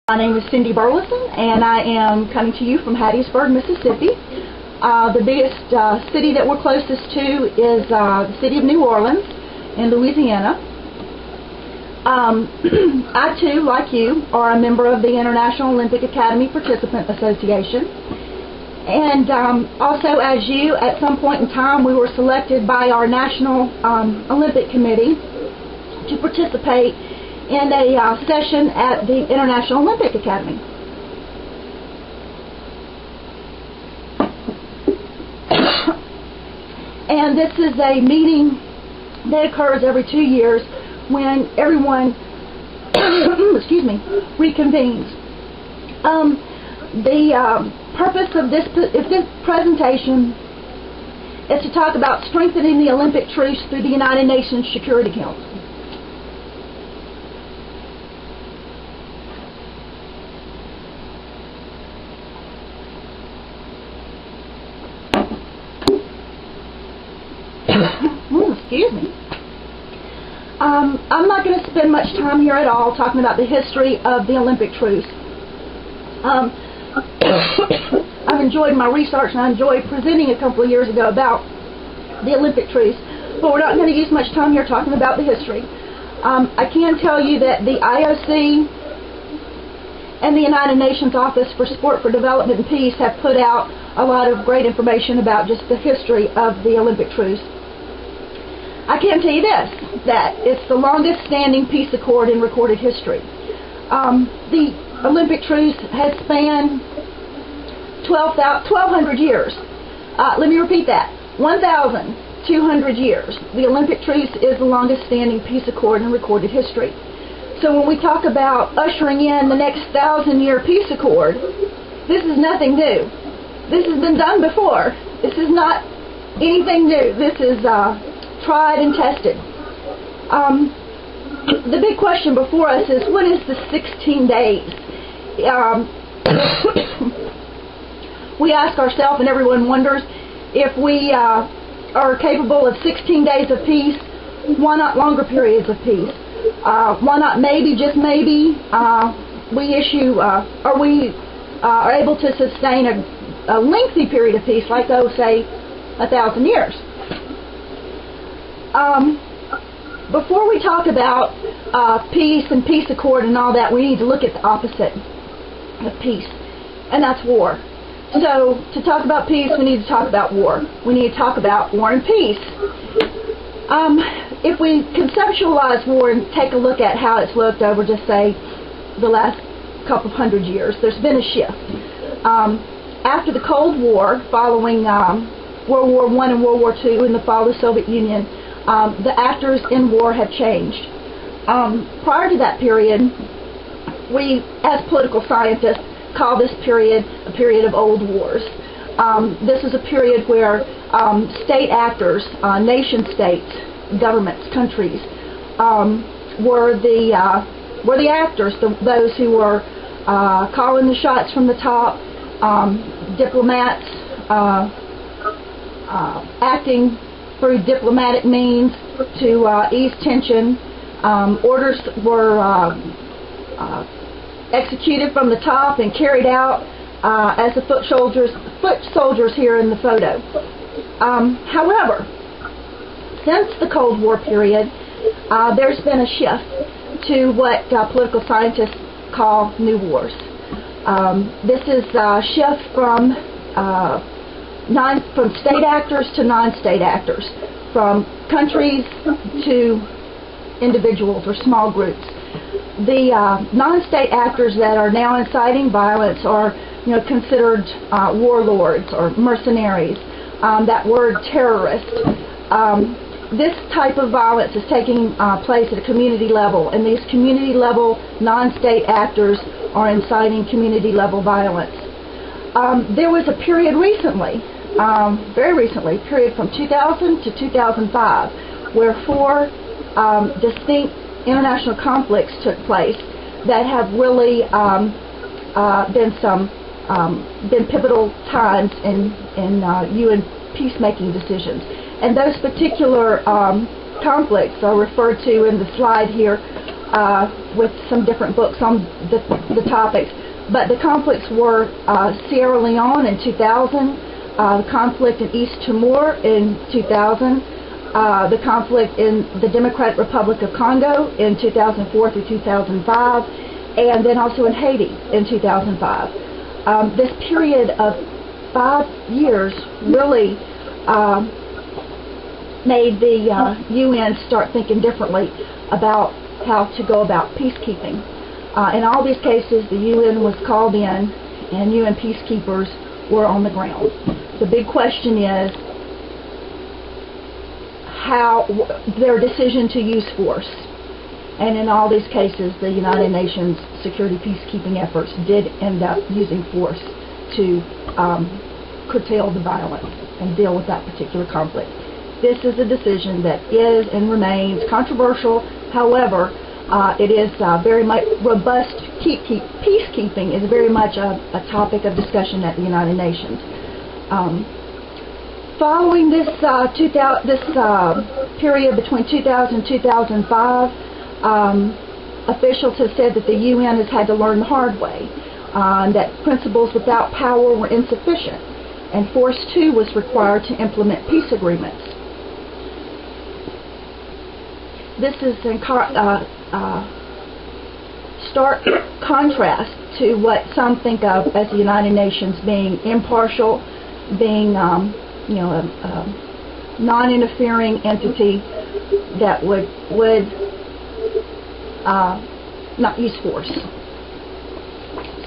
My name is Cindy Burleson, and I am coming to you from Hattiesburg, Mississippi. The biggest city that we're closest to is the city of New Orleans in Louisiana. I, too, like you, are a member of the International Olympic Academy Participant Association. And also, as you, at some point in time, we were selected by our National Olympic Committee to participate in a session at the International Olympic Academy. And this is a meeting that occurs every 2 years when everyone excuse me, reconvenes. The purpose of this presentation is to talk about strengthening the Olympic Truce through the United Nations Security Council. Excuse me. I'm not going to spend much time here at all talking about the history of the Olympic Truce. I've enjoyed my research, and I enjoyed presenting a couple of years ago about the Olympic Truce, but we're not going to use much time here talking about the history. I can tell you that the IOC and the United Nations Office for Sport for Development and Peace have put out a lot of great information about just the history of the Olympic Truce. I can tell you this, that it's the longest standing peace accord in recorded history. The Olympic Truce has spanned 1,200 years. Let me repeat that, 1,200 years. The Olympic Truce is the longest standing peace accord in recorded history. So when we talk about ushering in the next 1,000-year peace accord, this is nothing new. This has been done before. This is not anything new. This is tried and tested. The big question before us is, what is the 16 days? We ask ourselves, and everyone wonders, if we are capable of 16 days of peace, why not longer periods of peace? Why not maybe, just maybe, we are able to sustain a lengthy period of peace, like, say, 1,000 years. Before we talk about peace and peace accord and all that, we need to look at the opposite of peace, and that's war. So to talk about peace, we need to talk about war. We need to talk about war and peace. If we conceptualize war and take a look at how it's looked over, just say, the last couple of hundred years, there's been a shift. After the Cold War, following World War I and World War II and the fall of the Soviet Union, the actors in war have changed. Prior to that period, we, as political scientists, call this period a period of old wars. This is a period where state actors, nation states, governments, countries, were the actors, those who were calling the shots from the top, diplomats acting through diplomatic means to ease tension. Orders were executed from the top and carried out as the foot soldiers here in the photo. However, since the Cold War period, there's been a shift to what political scientists call new wars. This is a shift from state actors to non-state actors, from countries to individuals or small groups. The non-state actors that are now inciting violence are, considered warlords or mercenaries. That word terrorist. This type of violence is taking place at a community level, and these community-level non-state actors are inciting community-level violence. There was a period recently, very recently, period from 2000 to 2005, where 4 distinct international conflicts took place that have really been pivotal times in UN peacemaking decisions. And those particular conflicts are referred to in the slide here with some different books on the topics. But the conflicts were Sierra Leone in 2000, the conflict in East Timor in 2000, the conflict in the Democratic Republic of Congo in 2004 through 2005, and then also in Haiti in 2005. This period of 5 years really made the UN start thinking differently about how to go about peacekeeping. In all these cases, the UN was called in, and UN peacekeepers were on the ground. The big question is how their decision to use force. And in all these cases, the United Nations security peacekeeping efforts did end up using force to curtail the violence and deal with that particular conflict. This is a decision that is and remains controversial. However, it is very much robust. Peacekeeping is very much a topic of discussion at the United Nations. Following this period between 2000 and 2005, officials have said that the UN has had to learn the hard way, that principles without power were insufficient, and force too was required to implement peace agreements. This is in stark contrast to what some think of as the United Nations being impartial, being a non-interfering entity that would not use force.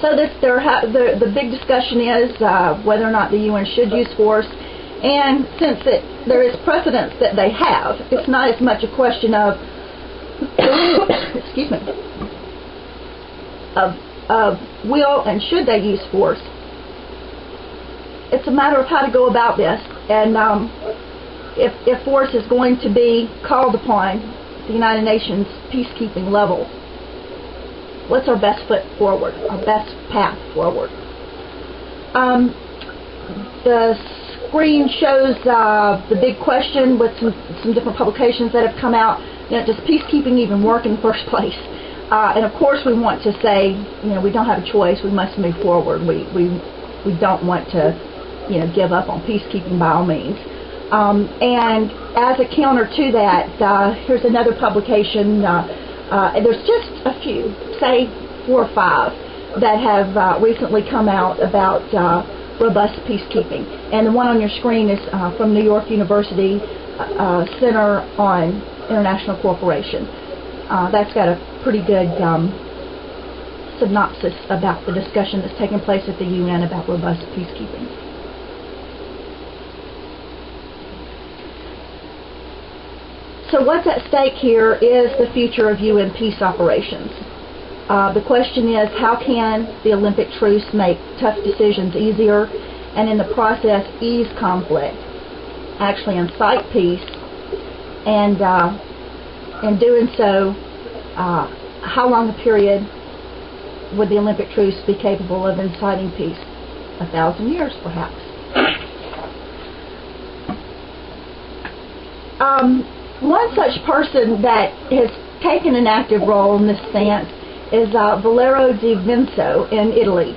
So the big discussion is whether or not the UN should use force. And since there is precedence that they have, it's not as much a question of excuse me, of will and should they use force. It's a matter of how to go about this, and if force is going to be called upon at the United Nations peacekeeping level, what's our best foot forward, our best path forward? The screen shows the big question with some different publications that have come out. Does peacekeeping even work in the first place? And of course we want to say, we don't have a choice, we must move forward. We don't want to, give up on peacekeeping by all means. And as a counter to that, here's another publication. There's just a few, say 4 or 5, that have recently come out about robust peacekeeping. And the one on your screen is from New York University Center on International Cooperation. That's got a pretty good synopsis about the discussion that's taking place at the UN about robust peacekeeping. So what's at stake here is the future of UN peace operations. The question is, how can the Olympic Truce make tough decisions easier and in the process ease conflict, actually incite peace, and in doing so, how long a period would the Olympic Truce be capable of inciting peace? 1,000 years, perhaps. One such person that has taken an active role in this stance is Valerio Di Vincenzo in Italy.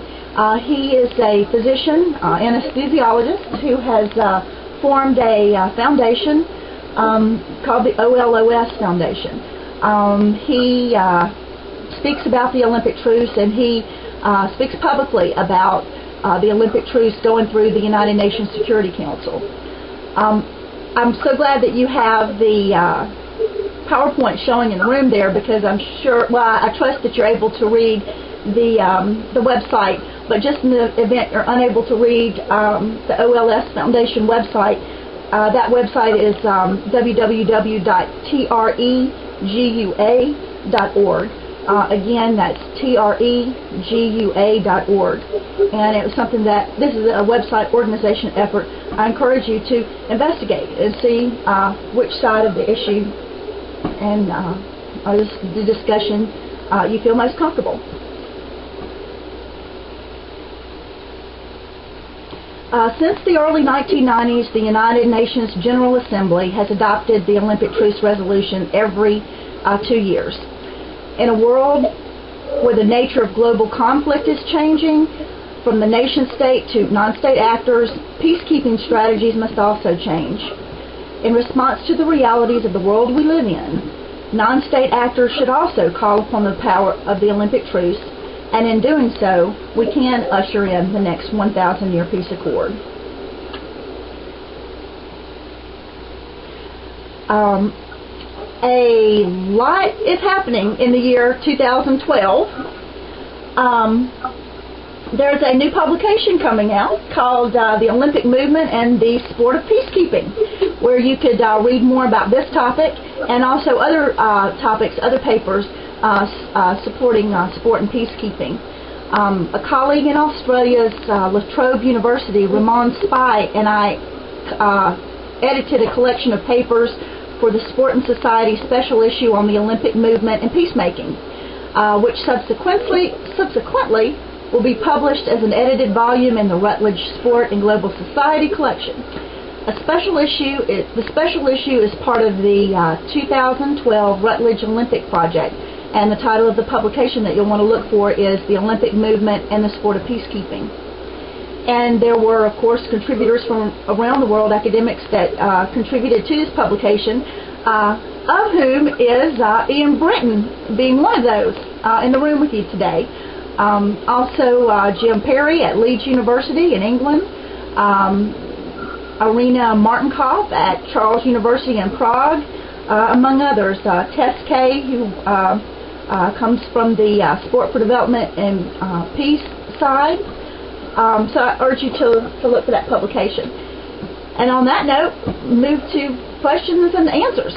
He is a physician, anesthesiologist, who has formed a foundation called the OLS Foundation. He speaks about the Olympic Truce, and he speaks publicly about the Olympic Truce going through the United Nations Security Council. I'm so glad that you have the PowerPoint showing in the room there, because I'm sure, I trust that you're able to read the website, but just in the event you're unable to read the OLS Foundation website, that website is www.tregua.org. Again, that's tregua.org. And it was something that, this is a website organization effort. I encourage you to investigate and see which side of the issue and the discussion you feel most comfortable. Since the early 1990s, the United Nations General Assembly has adopted the Olympic Truce resolution every 2 years. In a world where the nature of global conflict is changing, from the nation-state to non-state actors, peacekeeping strategies must also change. In response to the realities of the world we live in, non-state actors should also call upon the power of the Olympic Truce, and in doing so, we can usher in the next 1,000-year peace accord. A lot is happening in the year 2012. There's a new publication coming out called The Olympic Movement and the Sport of Peacekeeping, where you could read more about this topic and also other topics, other papers supporting sport and peacekeeping. A colleague in Australia's La Trobe University, Ramon Spy, and I edited a collection of papers for the Sport and Society special issue on the Olympic movement and peacemaking, which subsequently will be published as an edited volume in the Rutledge Sport and Global Society collection. The special issue is part of the 2012 Rutledge Olympic Project, and the title of the publication that you'll want to look for is The Olympic Movement and the Sport of Peacekeeping. And there were, of course, contributors from around the world, academics that contributed to this publication, of whom is Ian Britton being one of those in the room with you today. Also Jim Perry at Leeds University in England, Irina Martinkov at Charles University in Prague, among others. Tess Kay, who comes from the Sport for Development and Peace side. So I urge you to look for that publication. And on that note, move to questions and answers.